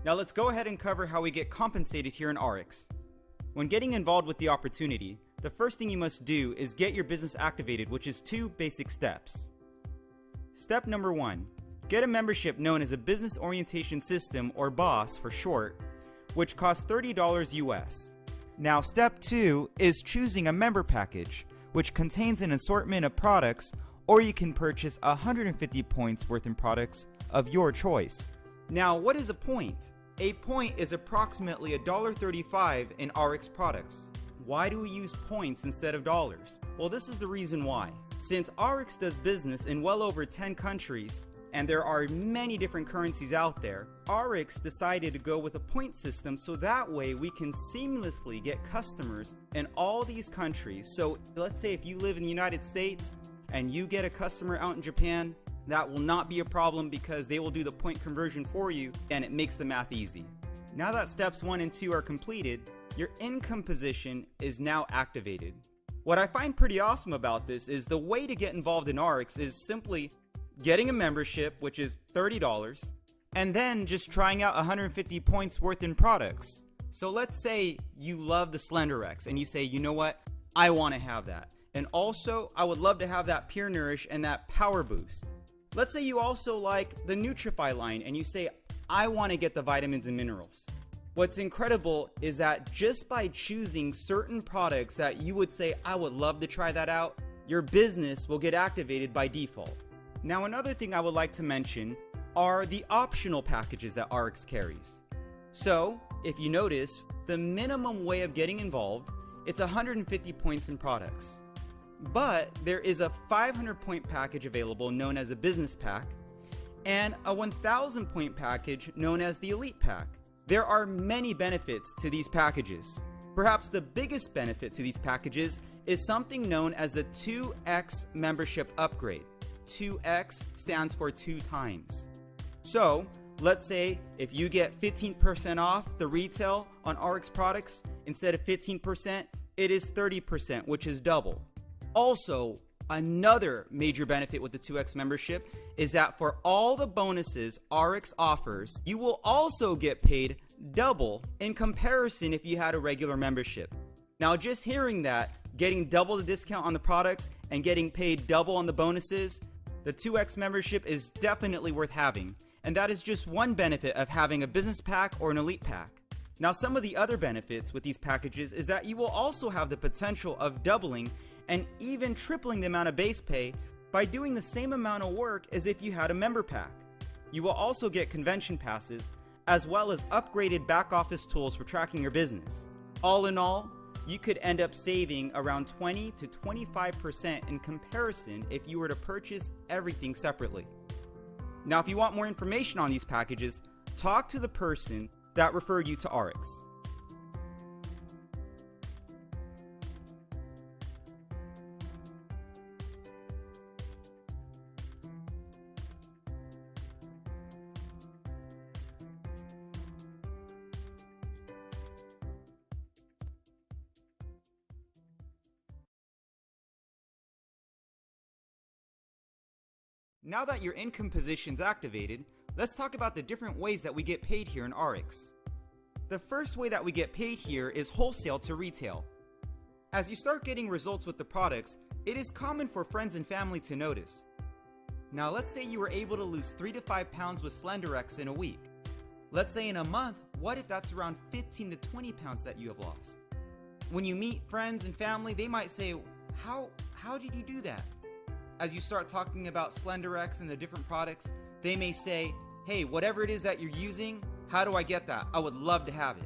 Now let's go ahead and cover how we get compensated here in Ariix. When getting involved with the opportunity, the first thing you must do is get your business activated, which is 2 basic steps. Step number 1, get a membership known as a Business Orientation System, or BOSS for short, which costs $30 US. Now step 2 is choosing a member package, which contains an assortment of products, or you can purchase 150 points worth in products of your choice. Now what is a point? A point is approximately $1.35 in Ariix products. Why do we use points instead of dollars? Well, this is the reason why. Since Ariix does business in well over 10 countries, and there are many different currencies out there, Ariix decided to go with a point system so that way we can seamlessly get customers in all these countries. So let's say if you live in the United States and you get a customer out in Japan, that will not be a problem because they will do the point conversion for you and it makes the math easy. Now that steps 1 and 2 are completed, your income position is now activated. What I find pretty awesome about this is the way to get involved in Ariix is simply getting a membership, which is $30, and then just trying out 150 points worth in products. So let's say you love the SlenderX and you say, you know what, I want to have that. And also, I would love to have that Pure Nourish and that Power Boost. Let's say you also like the Nutrify line and you say, I want to get the vitamins and minerals. What's incredible is that just by choosing certain products that you would say, I would love to try that out, your business will get activated by default. Now another thing I would like to mention are the optional packages that Ariix carries. So if you notice, the minimum way of getting involved, it's 150 points in products. But there is a 500 point package available known as a business pack and a 1000 point package known as the elite pack. There are many benefits to these packages. Perhaps the biggest benefit to these packages is something known as the 2x membership upgrade. 2x stands for 2 times. So let's say if you get 15% off the retail on Ariix products, instead of 15%, it is 30%, which is double. Also, another major benefit with the 2x membership is that for all the bonuses Ariix offers, you will also get paid double in comparison if you had a regular membership. Now just hearing that, getting double the discount on the products and getting paid double on the bonuses, the 2x membership is definitely worth having. And that is just one benefit of having a business pack or an elite pack. Now some of the other benefits with these packages is that you will also have the potential of doubling and even tripling the amount of base pay by doing the same amount of work as if you had a member pack. You will also get convention passes as well as upgraded back office tools for tracking your business. All in all, you could end up saving around 20 to 25% in comparison if you were to purchase everything separately. Now if you want more information on these packages, talk to the person that referred you to Ariix. Now that your income position's activated, let's talk about the different ways that we get paid here in Ariix. The first way that we get paid here is wholesale to retail. As you start getting results with the products, it is common for friends and family to notice. Now let's say you were able to lose 3 to 5 pounds with SlenderX in a week. Let's say in a month, what if that's around 15 to 20 pounds that you have lost? When you meet friends and family, they might say, how did you do that? As you start talking about SlenderX and the different products, they may say, hey, whatever it is that you're using, how do I get that? I would love to have it.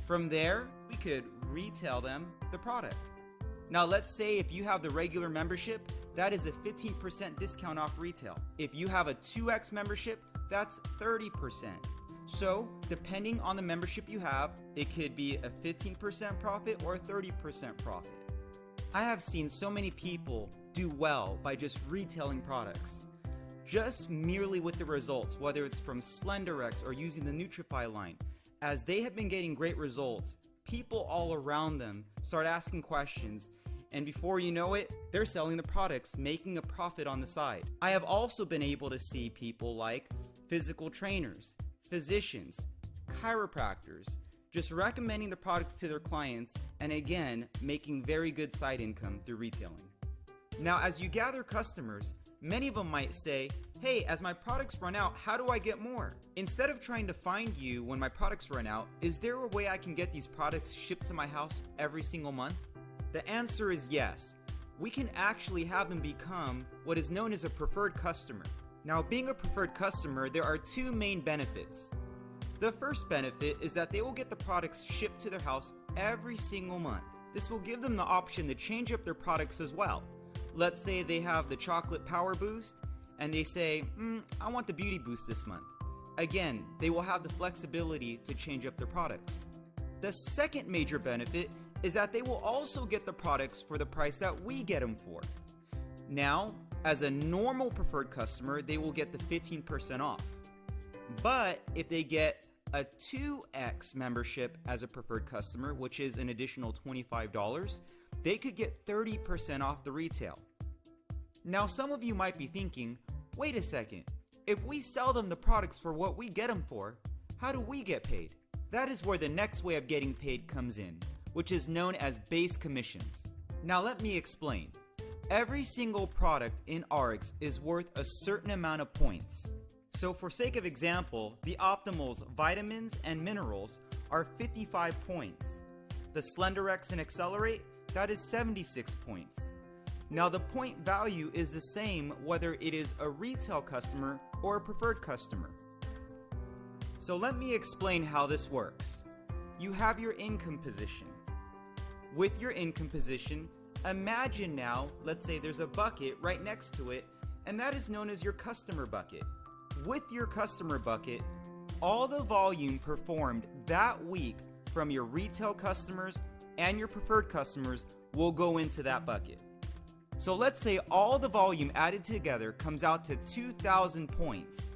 From there, we could retail them the product. Now let's say if you have the regular membership, that is a 15% discount off retail. If you have a 2x membership, that's 30%. So depending on the membership you have, it could be a 15% profit or a 30% profit. I have seen so many people do well by just retailing products. Just merely with the results, whether it's from SlenderX or using the Nutrify line. As they have been getting great results, people all around them start asking questions, and before you know it, they're selling the products, making a profit on the side. I have also been able to see people like physical trainers, physicians, chiropractors, just recommending the products to their clients, and again, making very good side income through retailing. Now, as you gather customers, many of them might say, hey, as my products run out, how do I get more? Instead of trying to find you when my products run out, is there a way I can get these products shipped to my house every single month? The answer is yes. We can actually have them become what is known as a preferred customer. Now, being a preferred customer, there are two main benefits. The first benefit is that they will get the products shipped to their house every single month. This will give them the option to change up their products as well. Let's say they have the chocolate power boost and they say, I want the beauty boost this month. Again, they will have the flexibility to change up their products. The second major benefit is that they will also get the products for the price that we get them for. Now, as a normal preferred customer, they will get the 15% off. But if they get a 2x membership as a preferred customer, which is an additional $25, they could get 30% off the retail. Now, some of you might be thinking, wait a second, if we sell them the products for what we get them for, how do we get paid? That is where the next way of getting paid comes in, which is known as base commissions. Now let me explain. Every single product in Ariix is worth a certain amount of points. So for sake of example, the Optimal's vitamins and minerals are 55 points. The SlenderX and Accelerate, that is 76 points. Now the point value is the same whether it is a retail customer or a preferred customer. So let me explain how this works. You have your income position. With your income position, imagine now, let's say there's a bucket right next to it, and that is known as your customer bucket. With your customer bucket, all the volume performed that week from your retail customers and your preferred customers will go into that bucket. So let's say all the volume added together comes out to 2,000 points.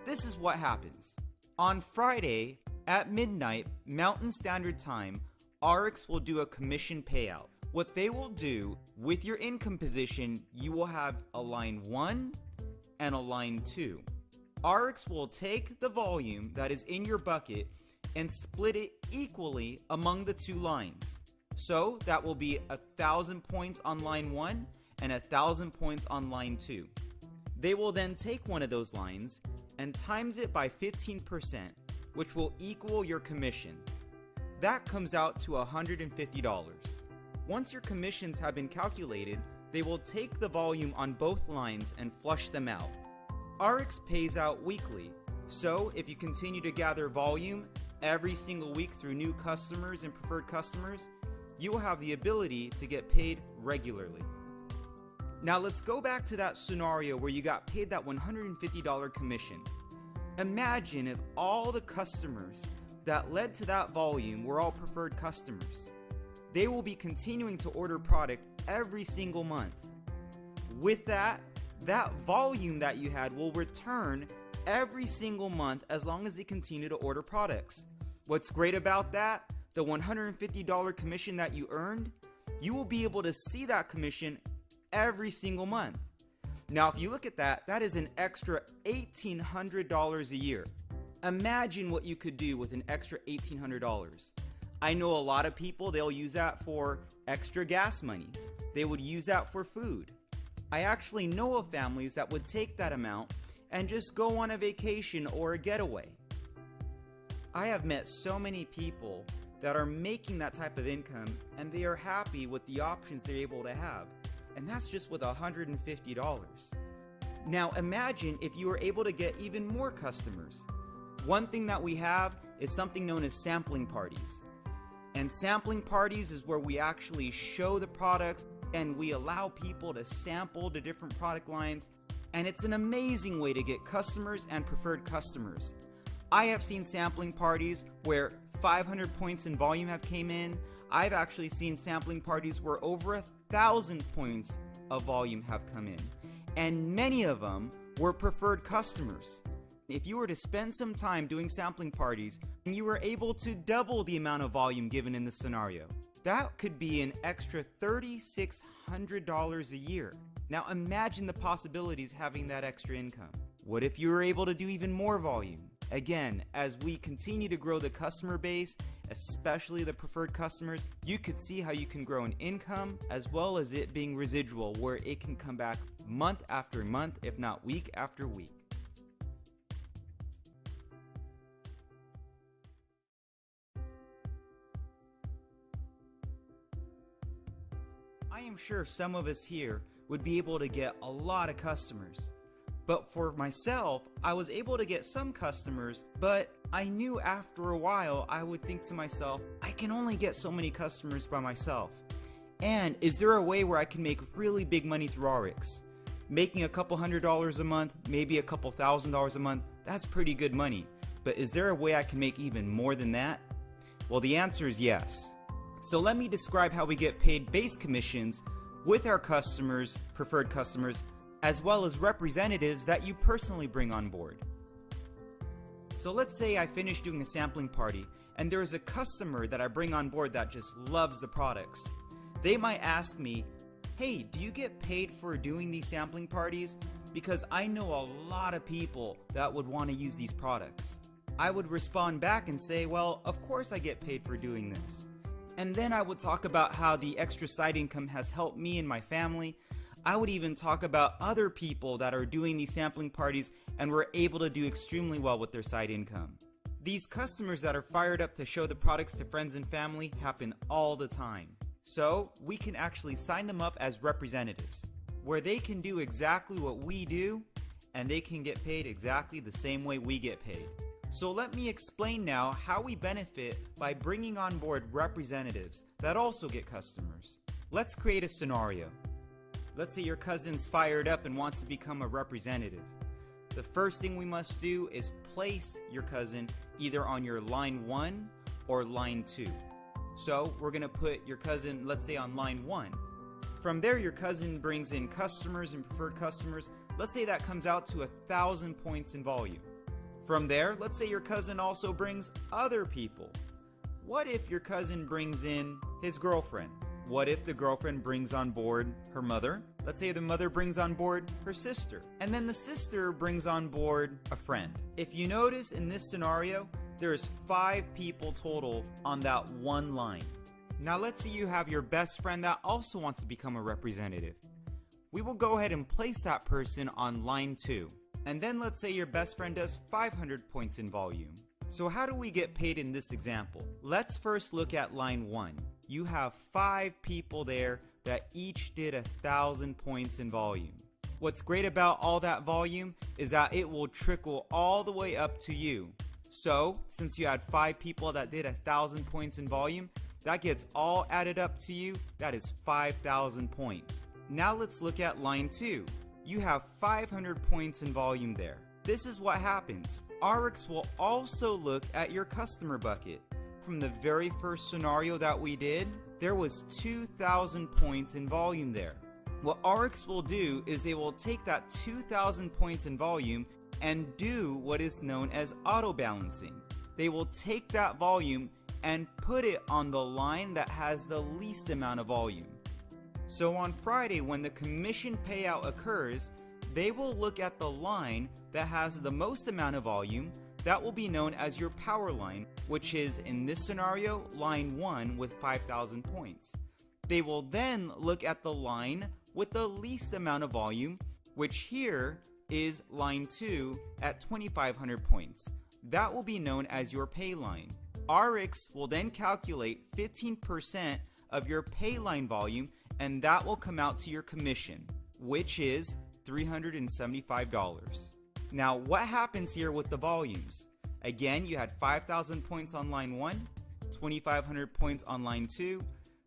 This is what happens. On Friday at midnight Mountain Standard Time, Ariix will do a commission payout. What they will do with your income position, you will have a line 1 and a line 2. Ariix will take the volume that is in your bucket and split it equally among the two lines. So that will be 1,000 points on line 1 and 1,000 points on line 2. They will then take one of those lines and times it by 15%, which will equal your commission. That comes out to $150. Once your commissions have been calculated, they will take the volume on both lines and flush them out. Ariix pays out weekly, so if you continue to gather volume every single week through new customers and preferred customers, you will have the ability to get paid regularly. Now let's go back to that scenario where you got paid that $150 commission. Imagine if all the customers that led to that volume were all preferred customers. They will be continuing to order product every single month. With that volume that you had will return every single month as long as they continue to order products. What's great about that? The $150 commission that you earned, you will be able to see that commission every single month. Now, if you look at that, that is an extra $1,800 a year. Imagine what you could do with an extra $1,800. I know a lot of people, they'll use that for extra gas money. They would use that for food. I actually know of families that would take that amount and just go on a vacation or a getaway. I have met so many people that are making that type of income and they are happy with the options they're able to have. And that's just with $150. Now imagine if you were able to get even more customers. One thing that we have is something known as sampling parties. And sampling parties is where we actually show the products and we allow people to sample the different product lines. And it's an amazing way to get customers and preferred customers. I have seen sampling parties where 500 points in volume have came in. I've actually seen sampling parties where over 1,000 points of volume have come in. And many of them were preferred customers. If you were to spend some time doing sampling parties and you were able to double the amount of volume given in the scenario, that could be an extra $3,600 a year. Now imagine the possibilities having that extra income. What if you were able to do even more volume? Again, as we continue to grow the customer base, especially the preferred customers, you could see how you can grow an income as well as it being residual, where it can come back month after month, if not week after week. I am sure some of us here would be able to get a lot of customers. But for myself, I was able to get some customers, but I knew after a while I would think to myself, I can only get so many customers by myself. And is there a way where I can make really big money through Ariix? Making a couple $100s a month, maybe a couple $1,000s a month, that's pretty good money. But is there a way I can make even more than that? Well, the answer is yes. So let me describe how we get paid base commissions with our customers, preferred customers, as well as representatives that you personally bring on board. So let's say I finish doing a sampling party and there is a customer that I bring on board that just loves the products. They might ask me, hey, do you get paid for doing these sampling parties? Because I know a lot of people that would want to use these products. I would respond back and say, well, of course I get paid for doing this. And then I would talk about how the extra side income has helped me and my family. I would even talk about other people that are doing these sampling parties and were able to do extremely well with their side income. These customers that are fired up to show the products to friends and family happen all the time. So we can actually sign them up as representatives, where they can do exactly what we do and they can get paid exactly the same way we get paid. So let me explain now how we benefit by bringing on board representatives that also get customers. Let's create a scenario. Let's say your cousin's fired up and wants to become a representative. The first thing we must do is place your cousin either on your line 1 or line 2. So we're going to put your cousin, let's say, on line 1. From there, your cousin brings in customers and preferred customers. Let's say that comes out to 1,000 points in volume. From there, let's say your cousin also brings other people. What if your cousin brings in his girlfriend? What if the girlfriend brings on board her mother? Let's say the mother brings on board her sister. And then the sister brings on board a friend. If you notice in this scenario, there's 5 people total on that one line. Now let's say you have your best friend that also wants to become a representative. We will go ahead and place that person on line 2. And then let's say your best friend does 500 points in volume. So how do we get paid in this example? Let's first look at line 1. You have 5 people there that each did 1,000 points in volume. What's great about all that volume is that it will trickle all the way up to you. So since you had 5 people that did 1,000 points in volume, that gets all added up to you. That is 5,000 points. Now let's look at line 2. You have 500 points in volume there. This is what happens. Ariix will also look at your customer bucket. From the very first scenario that we did, there was 2,000 points in volume there. What Ariix will do is they will take that 2,000 points in volume and do what is known as auto balancing. They will take that volume and put it on the line that has the least amount of volume. So on Friday, when the commission payout occurs, they will look at the line that has the most amount of volume. That will be known as your power line, which is, in this scenario, line 1 with 5,000 points. They will then look at the line with the least amount of volume, which here is line 2 at 2,500 points. That will be known as your pay line. Ariix will then calculate 15% of your pay line volume, and that will come out to your commission, which is $375. Now, what happens here with the volumes? Again, you had 5,000 points on line 1, 2,500 points on line 2.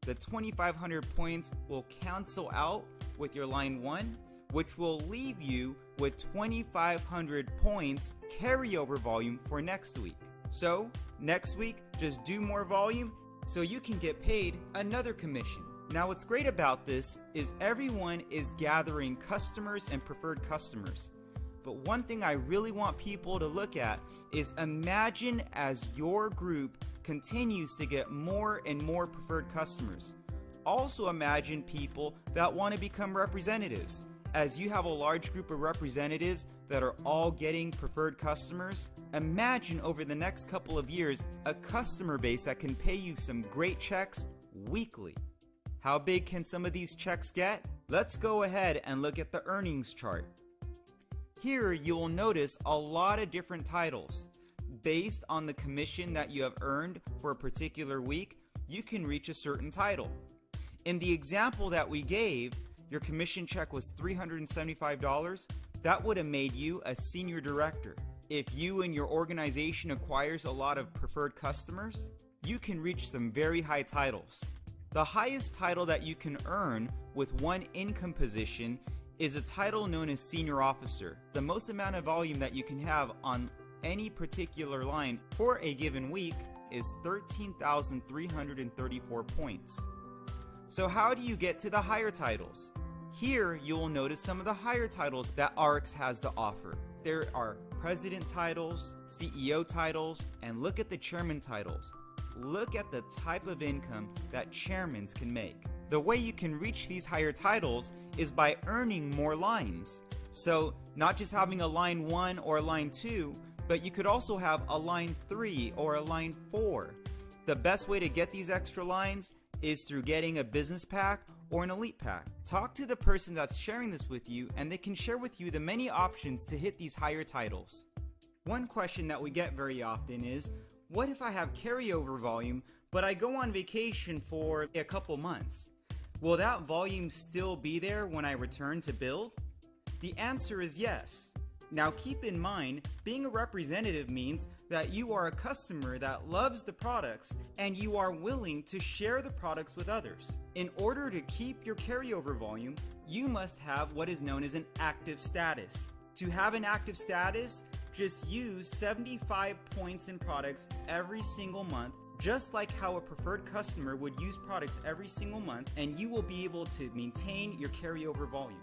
The 2,500 points will cancel out with your line 1, which will leave you with 2,500 points carryover volume for next week. So, next week, just do more volume so you can get paid another commission. Now, what's great about this is everyone is gathering customers and preferred customers. But one thing I really want people to look at is imagine as your group continues to get more and more preferred customers. Also imagine people that want to become representatives. As you have a large group of representatives that are all getting preferred customers, imagine over the next couple of years a customer base that can pay you some great checks weekly. How big can some of these checks get? Let's go ahead and look at the earnings chart. Here you will notice a lot of different titles. Based on the commission that you have earned for a particular week, you can reach a certain title. In the example that we gave, your commission check was $375. That would have made you a senior director. If you and your organization acquires a lot of preferred customers, you can reach some very high titles. The highest title that you can earn with one income position is a title known as senior officer. The most amount of volume that you can have on any particular line for a given week is 13,334 points. So how do you get to the higher titles? Here you will notice some of the higher titles that Ariix has to offer. There are president titles, CEO titles, and look at the chairman titles. Look at the type of income that chairmen can make. The way you can reach these higher titles is by earning more lines. So not just having a line 1 or a line 2, but you could also have a line 3 or a line 4. The best way to get these extra lines is through getting a business pack or an elite pack. Talk to the person that's sharing this with you, and they can share with you the many options to hit these higher titles. One question that we get very often is, what if I have carryover volume, but I go on vacation for a couple months? Will that volume still be there when I return to build? The answer is yes. Now keep in mind, being a representative means that you are a customer that loves the products and you are willing to share the products with others. In order to keep your carryover volume, you must have what is known as an active status. To have an active status, just use 75 points in products every single month, just like how a preferred customer would use products every single month, and you will be able to maintain your carryover volume.